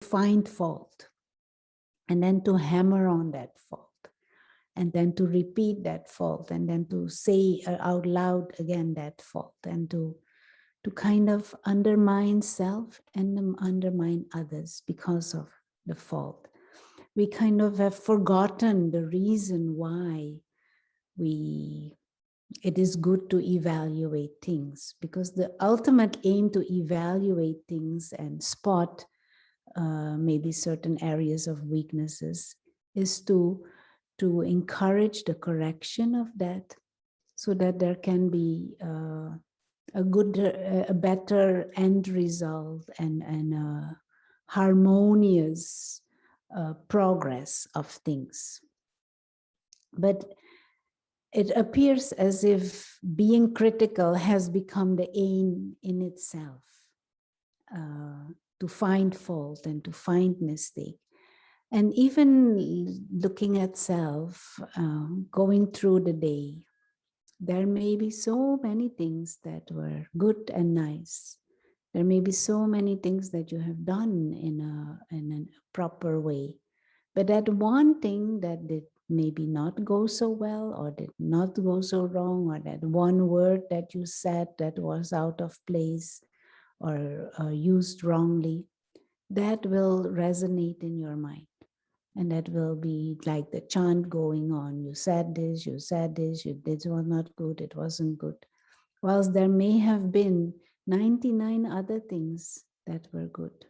find fault, and then to hammer on that fault, and then to repeat that fault, and then to say out loud again that fault, and to kind of undermine self and undermine others because of the fault. We kind of have forgotten the reason why it is good to evaluate things, because the ultimate aim to evaluate things and spot maybe certain areas of weaknesses is to encourage the correction of that, so that there can be a better end result and harmonious progress of things. But it appears as if being critical has become the aim in itself, to find fault and to find mistake. And even looking at self, going through the day, there may be so many things that were good and nice. There may be so many things that you have done in a proper way. But that one thing that did maybe not go so well, or did not go so wrong, or that one word that you said that was out of place or used wrongly, that will resonate in your mind. And that will be like the chant going on. You said this, this was not good, it wasn't good. Whilst there may have been 99 other things that were good.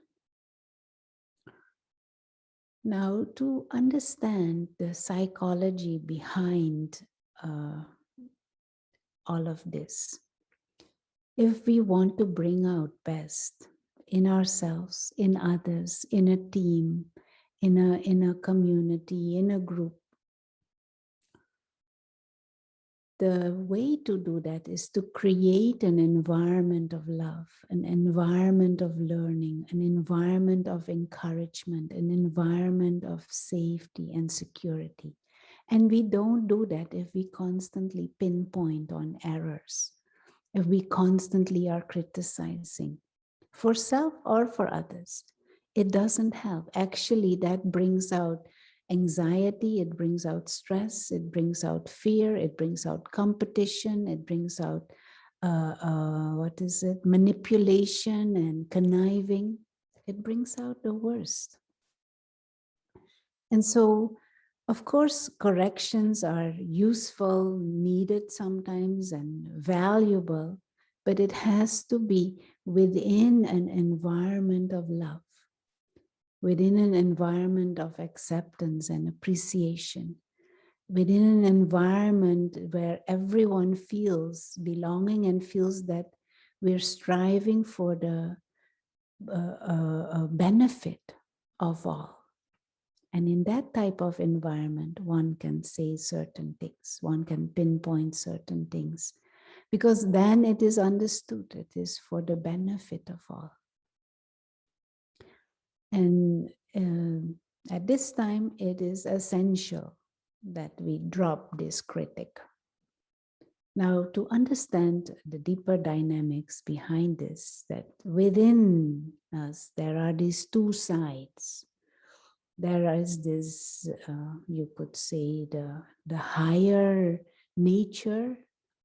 Now, to understand the psychology behind all of this, if we want to bring out best in ourselves, in others, in a team, in a community, in a group, the way to do that is to create an environment of love, an environment of learning, an environment of encouragement, an environment of safety and security. And we don't do that if we constantly pinpoint on errors, if we constantly are criticizing for self or for others. It doesn't help. Actually, that brings out anxiety, it brings out stress, it brings out fear, it brings out competition, it brings out manipulation and conniving. It brings out the worst. And so, of course, corrections are useful, needed sometimes, and valuable, but it has to be within an environment of love, within an environment of acceptance and appreciation, within an environment where everyone feels belonging and feels that we're striving for the benefit of all. And in that type of environment, one can say certain things, one can pinpoint certain things, because then it is understood, it is for the benefit of all. And at this time, it is essential that we drop this critic. Now, to understand the deeper dynamics behind this, that within us, there are these two sides. There is this, you could say, the higher nature,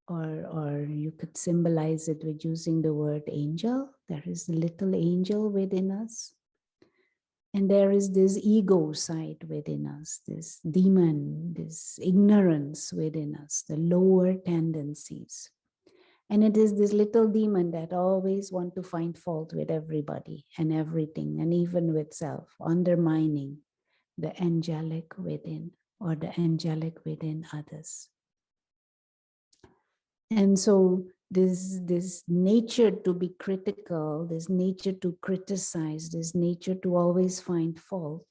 or you could symbolize it with using the word angel. There is a little angel within us. And there is this ego side within us, this demon, this ignorance within us, the lower tendencies. And it is this little demon that always wants to find fault with everybody and everything, and even with self, undermining the angelic within, or the angelic within others. And so this nature to be critical, this nature to criticize, this nature to always find fault,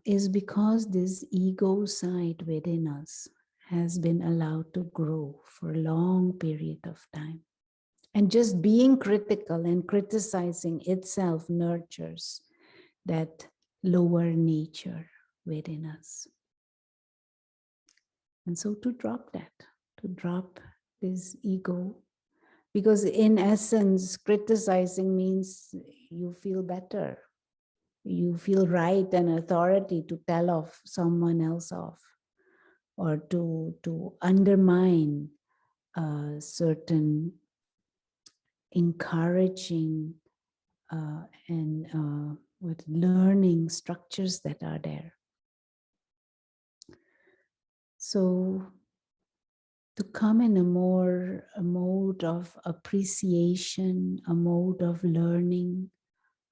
is because this ego side within us has been allowed to grow for a long period of time. And just being critical and criticizing itself nurtures that lower nature within us. And so to drop that, to drop this ego, because in essence, criticizing means you feel better. you feel right and authority to tell off someone else off, or to undermine certain encouraging and with learning structures that are there. So to come in a mode of appreciation, a mode of learning,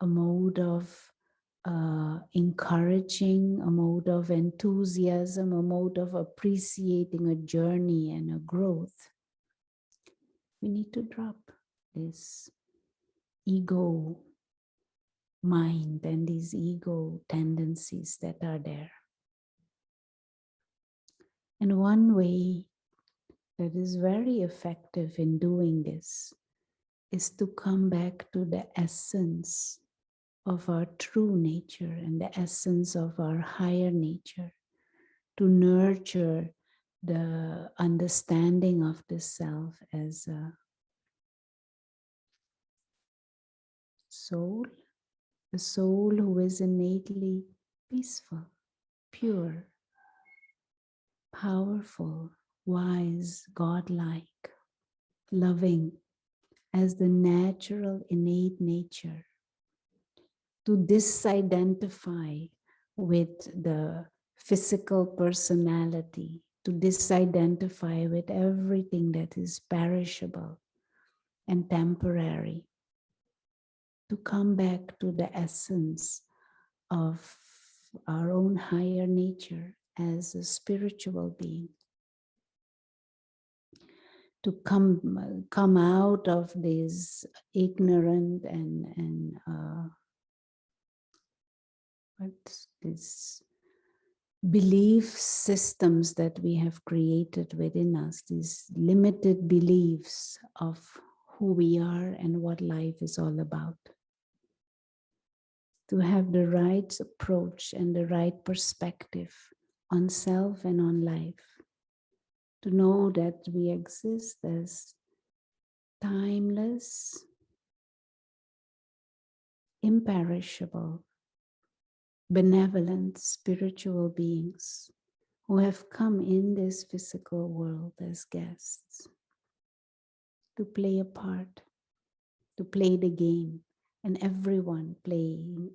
a mode of encouraging, a mode of enthusiasm, a mode of appreciating a journey and a growth, we need to drop this ego mind and these ego tendencies that are there. And one way that is very effective in doing this is to come back to the essence of our true nature and the essence of our higher nature, to nurture the understanding of the self as a soul who is innately peaceful, pure, powerful, wise, godlike, loving, as the natural innate nature, to disidentify with the physical personality, to disidentify with everything that is perishable and temporary, to come back to the essence of our own higher nature as a spiritual being, to come out of these ignorant and these belief systems that we have created within us, these limited beliefs of who we are and what life is all about. To have the right approach and the right perspective on self and on life. To know that we exist as timeless, imperishable, benevolent spiritual beings who have come in this physical world as guests to play a part, to play the game. And everyone playing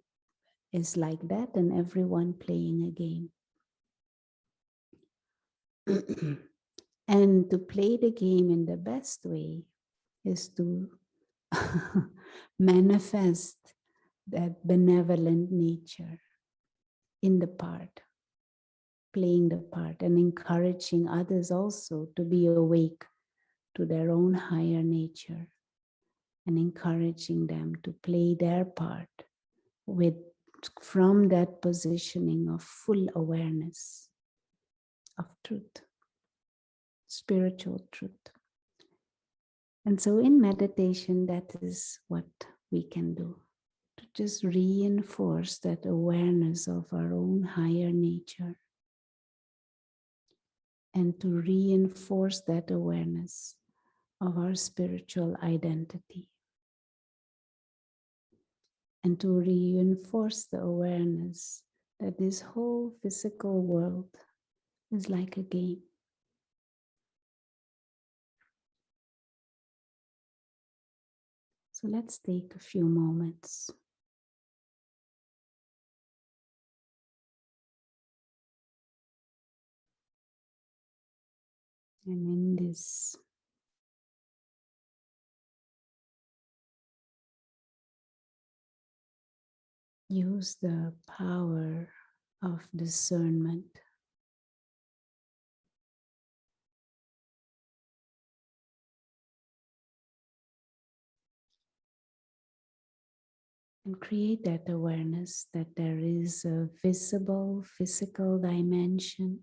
is like that, and everyone playing a game. And to play the game in the best way is to manifest that benevolent nature in the part, playing the part, and encouraging others also to be awake to their own higher nature, and encouraging them to play their part with from that positioning of full awareness of truth, spiritual truth. And so in meditation, that is what we can do, to just reinforce that awareness of our own higher nature, and to reinforce that awareness of our spiritual identity, and to reinforce the awareness that this whole physical world is like a game. So let's take a few moments. And in this use the power of discernment. And create that awareness that there is a visible physical dimension,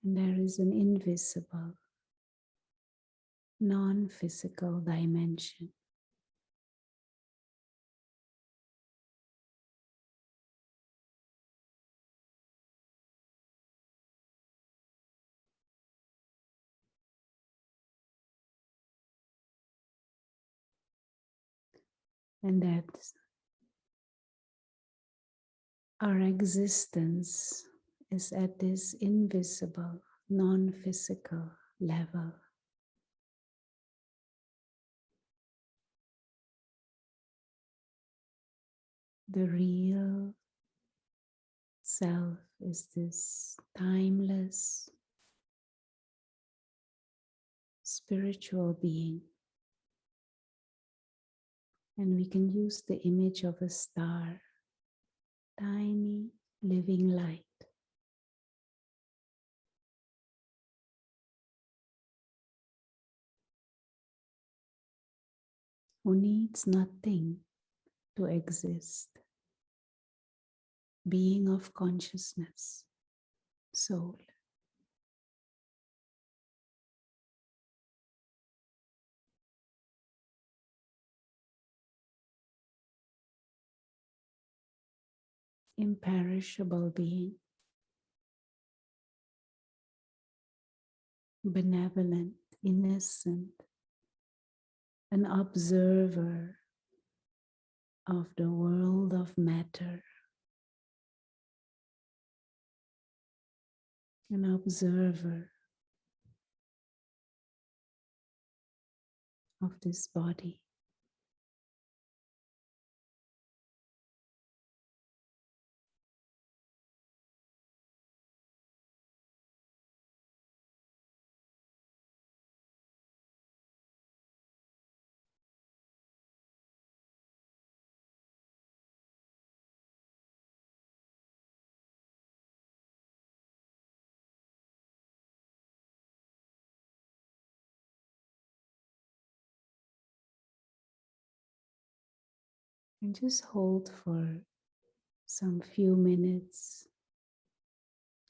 and there is an invisible, non-physical dimension. and that our existence is at this invisible, non-physical level. The real self is this timeless spiritual being. And we can use the image of a star, tiny living light. Who needs nothing to exist. Being of consciousness, soul. Imperishable being, benevolent, innocent, an observer of the world of matter, an observer of this body. And just hold for some few minutes,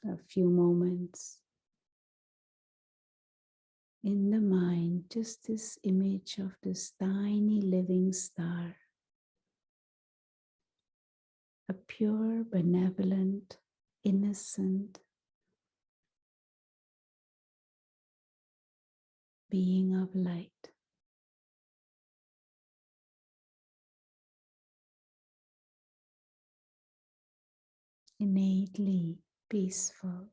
a few moments in the mind, just this image of this tiny living star, a pure, benevolent, innocent being of light. Innately peaceful,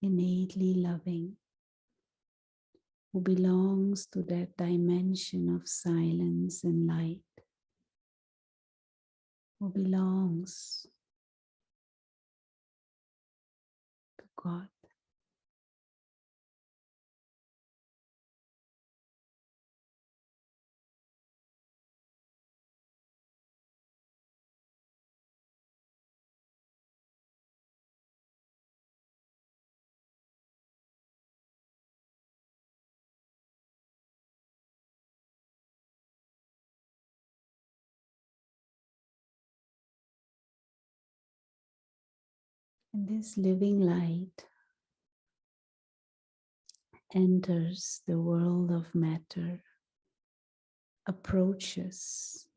innately loving, who belongs to that dimension of silence and light, who belongs to God. And this living light enters the world of matter, approaches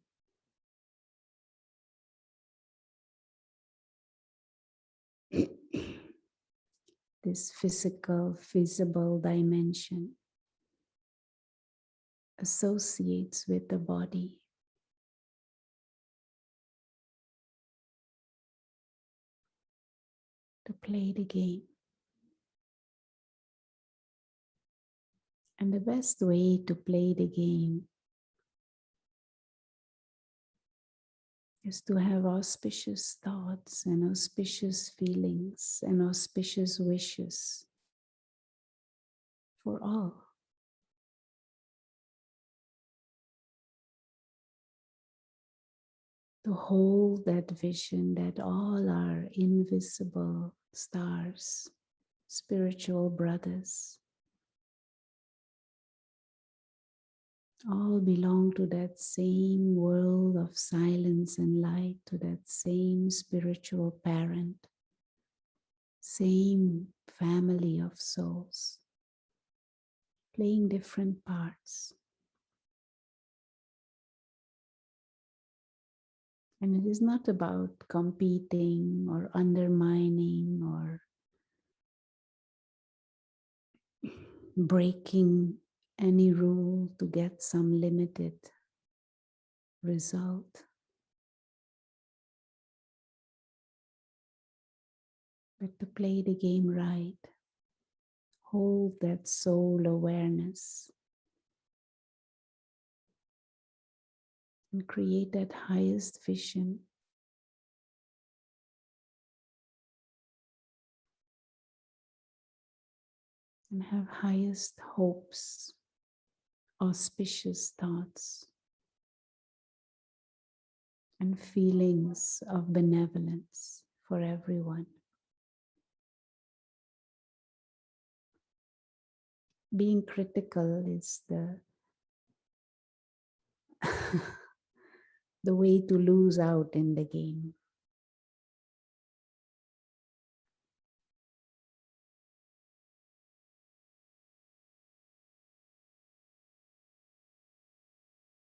this physical, visible dimension, associates with the body, to play the game. And the best way to play the game is to have auspicious thoughts and auspicious feelings and auspicious wishes for all. To hold that vision that all are invisible stars, spiritual brothers, all belong to that same world of silence and light, to that same spiritual parent, same family of souls, playing different parts. And it is not about competing or undermining or breaking any rule to get some limited result, but to play the game right, hold that soul awareness and create that highest vision. And have highest hopes, auspicious thoughts, and feelings of benevolence for everyone. Being critical is the the way to lose out in the game.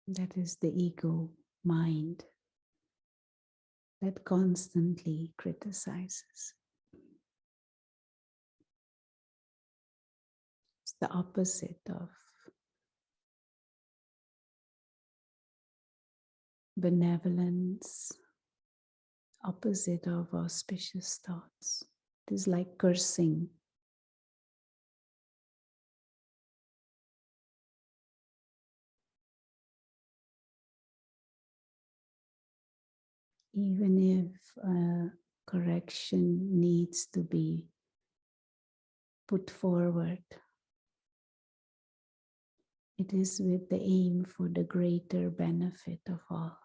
That is the ego mind that constantly criticizes. It's the opposite of benevolence, opposite of auspicious thoughts. It is like cursing. Even if a correction needs to be put forward, it is with the aim for the greater benefit of all.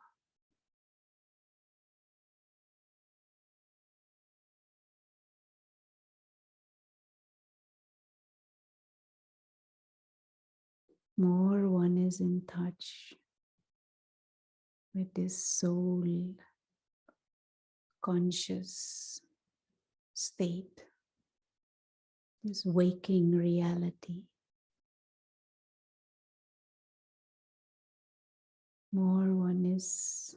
More one is in touch with this soul conscious state, this waking reality. More one is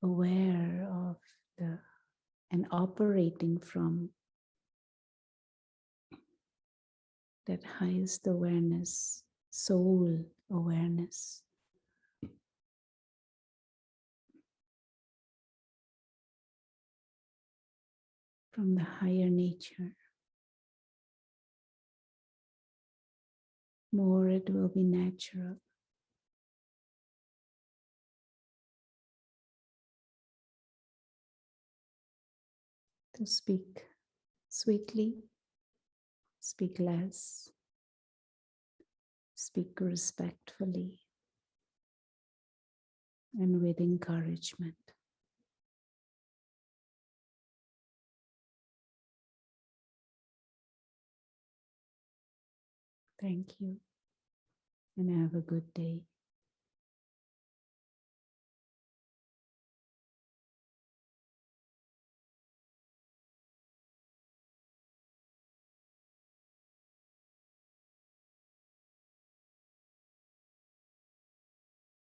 aware of the and operating from that highest awareness, soul awareness. From the higher nature. More it will be natural. To speak sweetly, speak less, speak respectfully, and with encouragement. Thank you, and have a good day.